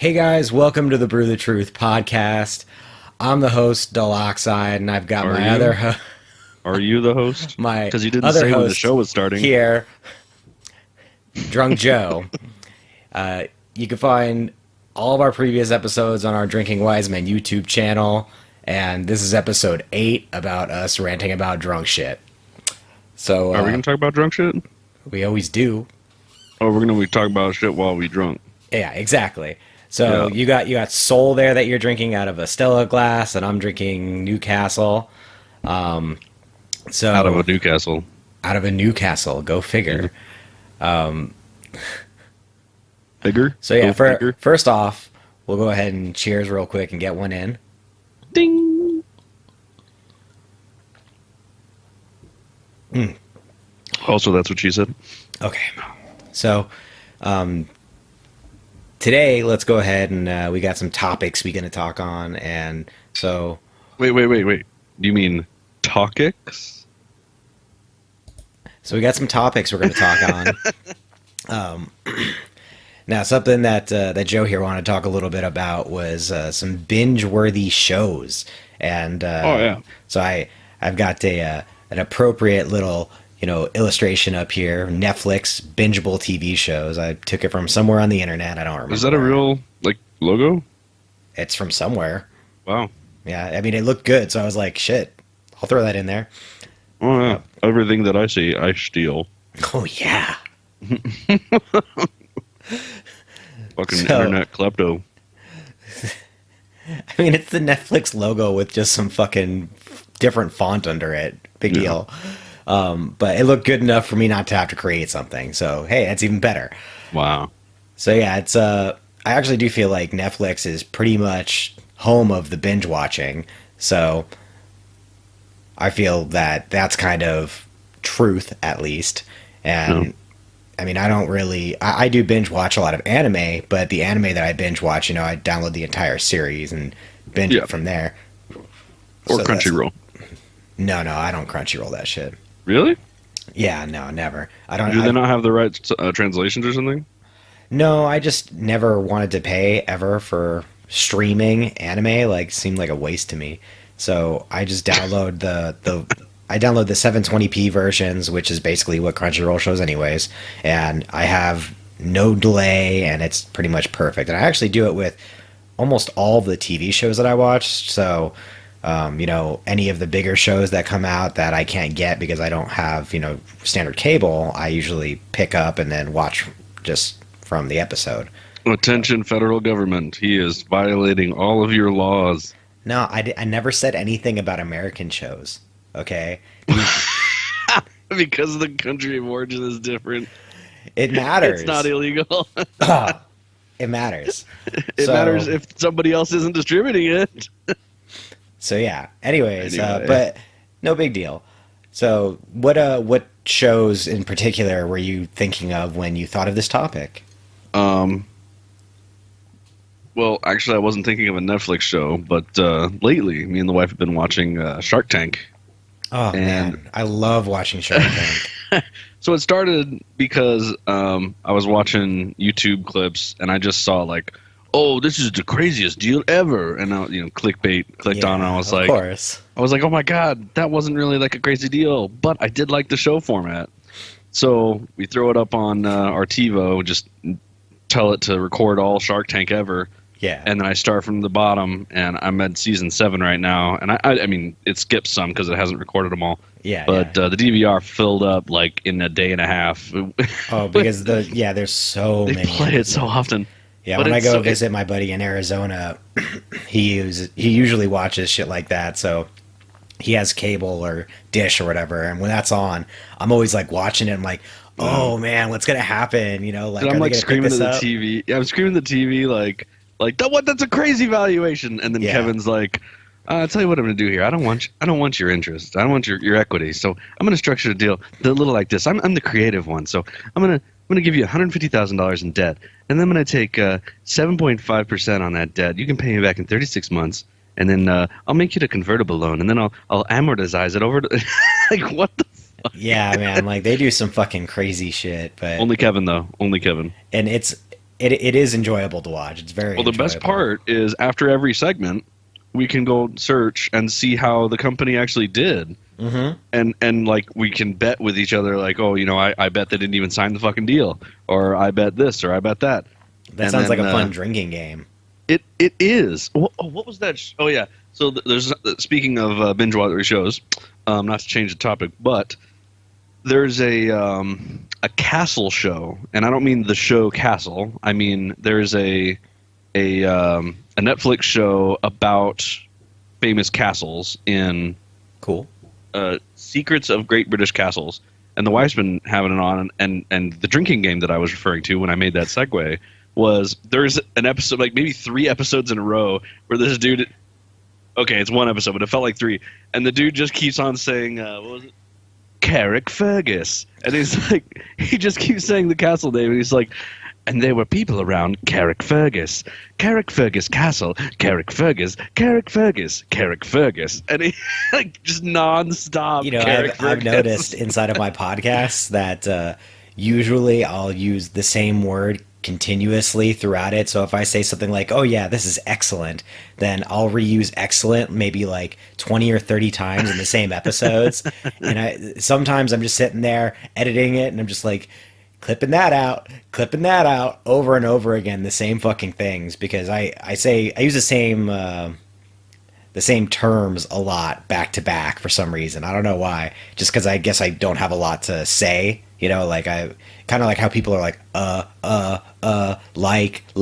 Hey guys, welcome to the Brew the Truth podcast. I'm the host, Dull Oxide, and I've got Are my you? Are you the host? my Because you didn't other say when the host show was starting. here, Drunk Joe. You can find all of our previous episodes on our Drinking Wise Men YouTube channel, and this is episode 8 about us ranting about drunk shit. So Are we going to talk about drunk shit? we always do. Or we're going to be talking about shit while we drunk? Yeah, exactly. So Yeah. you got Soul there that you're drinking out of a Stella glass, and I'm drinking Newcastle. So Out of a Newcastle. out of a Newcastle, go figure. Bigger? So yeah, Go figure. first off, we'll go ahead and cheers real quick and get one in. Ding! Also, that's what she said. Okay. So today, let's go ahead and we got some topics we're going to talk on, and so Wait. Do you mean topics? we got some topics we're going to talk on. Now, something that that Joe here wanted to talk a little bit about was some binge-worthy shows, and Oh, yeah. so I've got an appropriate little illustration up here. Netflix bingeable TV shows. I took it from somewhere on the internet. I don't remember. Is that a where. real, logo? It's from somewhere. Wow. Yeah, I mean it looked good, so I was like, shit, I'll throw that in there. Oh, yeah. Everything that I see, I steal. Oh yeah. Fucking So- internet klepto. I mean, it's the Netflix logo with just some fucking different font under it. Big Yeah. deal. But it looked good enough for me not to have to create something. So, hey, that's even better. Wow. So, yeah, it's I actually do feel like Netflix is pretty much home of the binge watching. So, I feel that that's kind of truth, at least. And Yeah. I mean, I don't really. I do binge watch a lot of anime, but the anime that I binge watch, I download the entire series and binge Yeah. it from there. Or So that's- Crunchyroll. No, I don't Crunchyroll that shit. Really? Yeah, no, never. I don't. Do I- they not have the right translations or something? No, I just never wanted to pay ever for streaming anime. Like, seemed like a waste to me. So I just download I download the 720p versions, which is basically what Crunchyroll shows anyways, and I have no delay, and it's pretty much perfect. And I actually do it with almost all of the TV shows that I watch. So, any of the bigger shows that come out that I can't get because I don't have, standard cable, I usually pick up and then watch just from the episode. Attention, federal government. He is violating all of your laws. No, I never said anything about American shows. Okay, Because the country of origin is different. it matters. It's not illegal. It matters. It So- matters if somebody else isn't distributing it. So yeah. Anyways, Anyway. but no big deal. So what shows in particular were you thinking of when you thought of this topic? Well, actually, I wasn't thinking of a Netflix show, but lately, me and the wife have been watching Shark Tank. Oh And- man, I love watching Shark Tank. So it started because I was watching YouTube clips and I just saw oh, this is the craziest deal ever, and I, clickbait clicked on, and I was of like, course. oh my god, that wasn't really like a crazy deal, but I did like the show format. So we throw it up on our TiVo, just tell it to record all Shark Tank ever, Yeah. and then I start from the bottom, and I'm at season 7 right now, and I mean it skips some because it hasn't recorded them all. Yeah. But the DVR filled up in a day and a half. Oh, because there's so They many. play it so often. Yeah, but when I it's go so- visit my buddy in Arizona, he usually watches shit like that. So he has cable or dish or whatever, and when that's on, I'm always like watching it. I'm like, oh man, what's gonna happen? And are I'm they gonna pick screaming to this the up? TV. Yeah, I'm screaming to the TV that's a crazy valuation. And then Yeah. Kevin's like, I'll tell you what I'm gonna do here. I don't want your interest. I don't want your equity. So I'm gonna structure a deal a little like this. I'm the creative one. So I'm gonna give you $150,000 in debt, and then I'm gonna take 7.5% on that debt. You can pay me back in 36 months, and then I'll make you a convertible loan, and then I'll amortize it over. What the fuck? Yeah, man, like they do some fucking crazy shit, but Only Kevin though. Only Kevin. and it is enjoyable to watch. It's very Well, the best enjoyable. part is after every segment, we can go search and see how the company actually did. Mm-hmm. And like we can bet with each other, like, oh, I bet they didn't even sign the fucking deal, or I bet this, or I bet that. That And sounds like then, a fun drinking game. It is. What was that? Oh yeah. So there's speaking of binge watching shows, not to change the topic, but there's a castle show, and I don't mean the show Castle. I mean there's a Netflix show about famous castles in Cool. Secrets of Great British Castles, and the wife's been having it on, and the drinking game that I was referring to when I made that segue was there's an episode, like maybe 3 episodes in a row, where this dude, okay, it's 1 episode, but it felt like 3, and the dude just keeps on saying, what was it? Carrickfergus, and he's like, he just keeps saying the castle name, and he's like, and there were people around Carrickfergus Castle, Carrickfergus, and he like just nonstop. You know, I've noticed inside of my podcasts that usually I'll use the same word continuously throughout it. So if I say something like, "Oh yeah, this is excellent," then I'll reuse "excellent" maybe like 20 or 30 times in the same episodes. And sometimes I'm just sitting there editing it, and I'm just like clipping that out over and over again, the same fucking things, because I use the same terms a lot back to back for some reason. I don't know why. Just because I guess I don't have a lot to say. You know, like I kind of like how people are like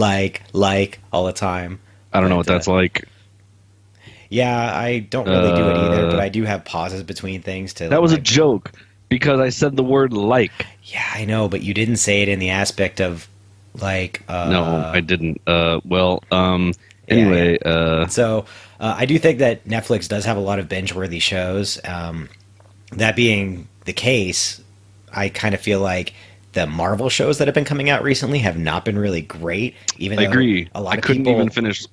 like all the time. I don't know what that's like. Yeah, I don't really do it either, but I do have pauses between things to. That was like, a joke because I said the word like. Yeah, I know, but you didn't say it in the aspect of like. No, I didn't. Anyway. Yeah. So I do think that Netflix does have a lot of binge-worthy shows. That being the case, I kind of feel like the Marvel shows that have been coming out recently have not been really great. Even I though agree. A lot of couldn't people even finish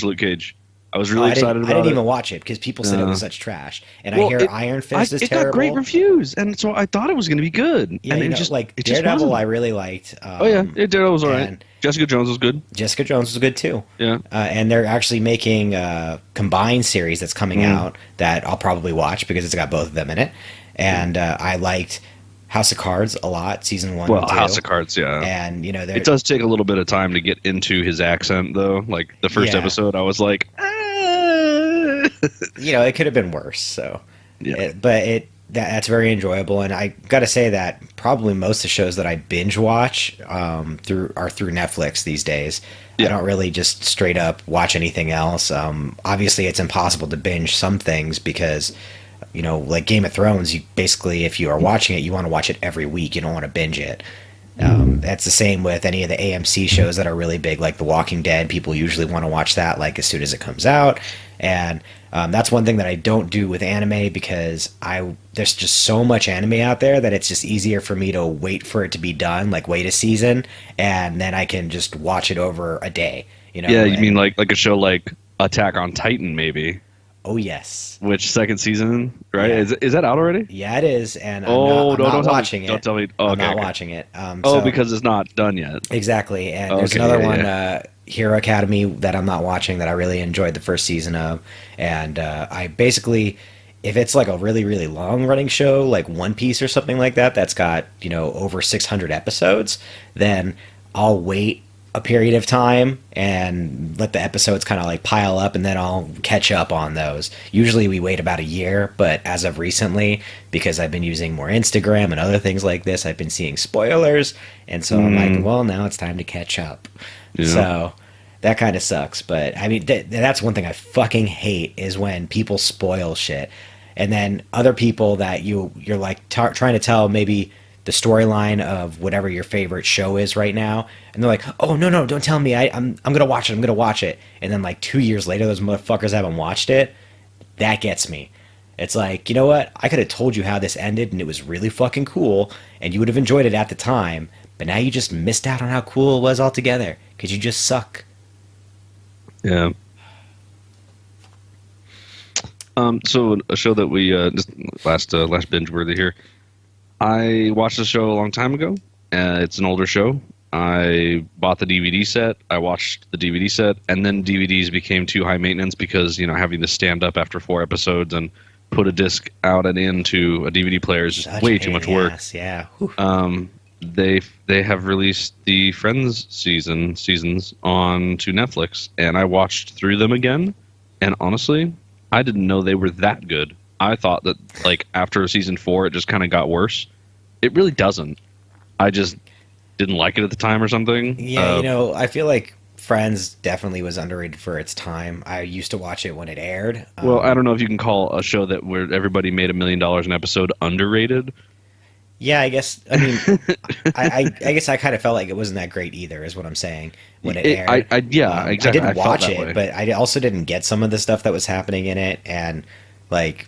Luke Cage. I was really excited about it. I didn't even watch it because people said it was such trash, and I hear Iron Fist is it terrible. It got great reviews, and so I thought it was going to be good. Yeah, and it just like it just Daredevil, wasn't. I really liked. Daredevil was alright. Jessica Jones was good. Jessica Jones was good too. Yeah, and they're actually making a combined series that's coming out that I'll probably watch because it's got both of them in it. And I liked House of Cards a lot, season 1 and 2. House of Cards, yeah. And you know, it does take a little bit of time to get into his accent, though. Like the first episode, I was like, you know, it could have been worse. So, yeah. That's very enjoyable, and I got to say that probably most of the shows that I binge watch are through Netflix these days. Yeah. I don't really just straight up watch anything else. Obviously, it's impossible to binge some things because, you know, like Game of Thrones, you basically, if you are watching it, you want to watch it every week. You don't want to binge it. That's the same with any of the AMC shows that are really big, like The Walking Dead. People usually want to watch that like as soon as it comes out, and that's one thing that I don't do with anime because there's just so much anime out there that it's just easier for me to wait for it to be done, like wait a season, and then I can just watch it over a day. You know? Yeah, you mean like a show like Attack on Titan, maybe? Oh yes. Which second season? Right? Yeah. Is that out already? Yeah, it is, and I'm not watching it. Don't tell me. Oh, I'm okay, not okay. watching it. Because it's not done yet. Exactly, and there's another one, Hero Academy, that I'm not watching that I really enjoyed the first season of, and I basically, if it's like a really really long running show like One Piece or something like that, that's got, you know, over 600 episodes, then I'll wait a period of time and let the episodes kind of like pile up, and then I'll catch up on those. Usually we wait about a year, but as of recently, because I've been using more Instagram and other things like this, I've been seeing spoilers, and so I'm like, well, now it's time to catch up. Yeah. So that kind of sucks. But I mean, that's one thing I fucking hate is when people spoil shit, and then other people that you're like trying to tell maybe the storyline of whatever your favorite show is right now, and they're like, oh no, don't tell me, I'm gonna watch it, and then like 2 years later those motherfuckers haven't watched it. That gets me. It's like, you know what, I could have told you how this ended and it was really fucking cool and you would have enjoyed it at the time, but now you just missed out on how cool it was altogether because you just suck. Yeah. So a show that we just last binge worthy here. I watched the show a long time ago. It's an older show. I bought the DVD set. I watched the DVD set, and then DVDs became too high maintenance because having to stand up after 4 episodes and put a disc out and into a DVD player is just Such a way pain too in much the work. ass, yeah. Whew. They have released the Friends seasons onto Netflix, and I watched through them again. And honestly, I didn't know they were that good. I thought that like after season 4, it just kind of got worse. It really doesn't. I just didn't like it at the time or something. Yeah, I feel like Friends definitely was underrated for its time. I used to watch it when it aired. Well, I don't know if you can call a show that where everybody made $1 million an episode underrated. Yeah, I guess. I mean, I guess I kind of felt like it wasn't that great either, is what I'm saying when it aired. Yeah, I exactly. didn't I felt watch that it, way. but I also didn't get some of the stuff that was happening in it, and like,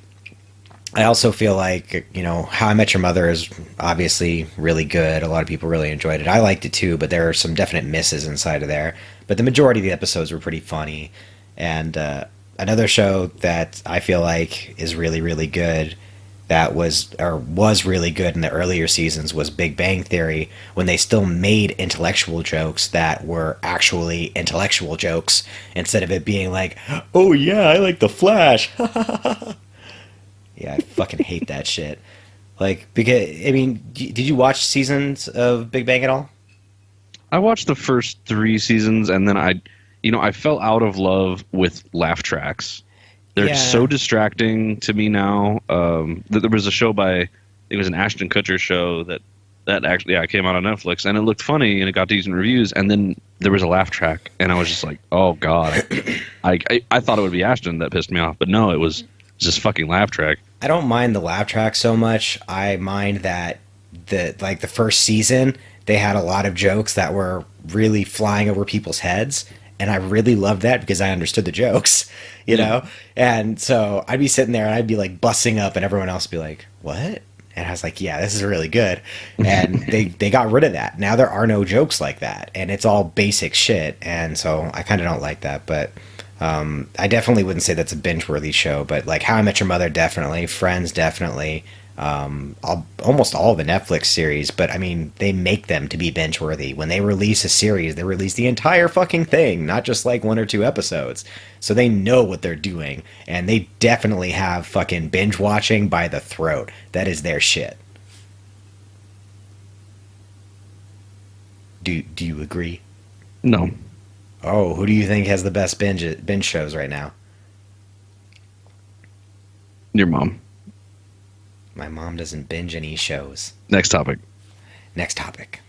I also feel like How I Met Your Mother is obviously really good. A lot of people really enjoyed it. I liked it too, but there are some definite misses inside of there. But the majority of the episodes were pretty funny, and another show that I feel like is really really good that was really good in the earlier seasons was Big Bang Theory, when they still made intellectual jokes that were actually intellectual jokes instead of it being like, oh yeah, I like the Flash. Yeah, I fucking hate that shit. Like, because I mean, did you watch seasons of Big Bang at all? I watched the first 3 seasons, and then I fell out of love with laugh tracks. They're Yeah. so distracting to me now. There was a show it was an Ashton Kutcher show that actually came out on Netflix, and it looked funny and it got decent reviews. And then there was a laugh track, and I was just like, oh god, I thought it would be Ashton that pissed me off, but no, it was just fucking laugh track. I don't mind the laugh track so much. I mind that the first season they had a lot of jokes that were really flying over people's heads, and I really loved that because I understood the jokes, you Yeah. know. And so I'd be sitting there and I'd be like busting up, and everyone else would be like, "What?" And I was like, "Yeah, this is really good." And they got rid of that. Now there are no jokes like that, and it's all basic shit. And so I kind of don't like that, but. I definitely wouldn't say that's a binge-worthy show, but like How I Met Your Mother, definitely. Friends, definitely. Almost all the Netflix series, but I mean, they make them to be binge-worthy. When they release a series, they release the entire fucking thing, not just like 1 or 2 episodes. So they know what they're doing, and they definitely have fucking binge-watching by the throat. That is their shit. Do you agree? No, Oh, who do you think has the best binge shows right now? your mom. My mom doesn't binge any shows. Next topic. Next topic.